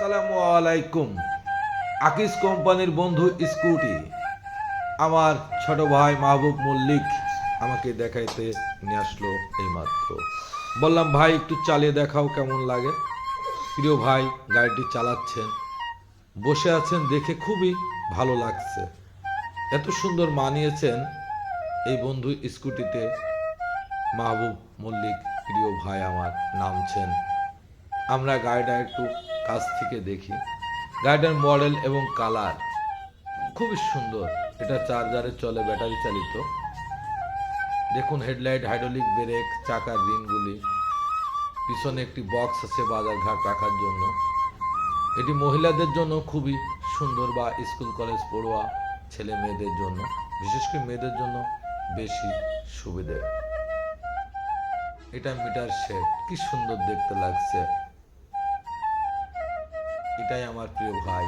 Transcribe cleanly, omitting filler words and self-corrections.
আসসালামু আলাইকুম। আকিস কোম্পানির বন্ধু স্কুটি আমার ছোট ভাই মাহবুব মল্লিক আমাকে দেখাইতে নিয়ে আসলো এইমাত্র। বললাম ভাই একটু চালিয়ে দেখাও কেমন লাগে। প্রিয় ভাই গাড়িটি চালাচ্ছেন, বসে আছেন, দেখে খুবই ভালো লাগছে। এত সুন্দর মানিয়েছেন এই বন্ধু স্কুটিতে। মাহবুব মল্লিক প্রিয় ভাই আমার নামছেন। আমরা গাড়িটা একটু কাছ থেকে দেখি। গাড়িটার মডেল এবং কালার খুবই সুন্দর। এটা চার্জারে চলে, ব্যাটারি চালিত। দেখুন হেডলাইট, হাইড্রোলিক ব্রেক, চাকার রিংগুলি, পিছনে একটি বক্স আছে বাজার ঘাট রাখার জন্য। এটি মহিলাদের জন্য খুবই সুন্দর, বা স্কুল কলেজ পড়ুয়া ছেলে মেয়েদের জন্য, বিশেষ করে মেয়েদের জন্য বেশি সুবিধে। এটা মিটার সেট, কি সুন্দর দেখতে লাগছে। এটাই আমার প্রিয় ভাই।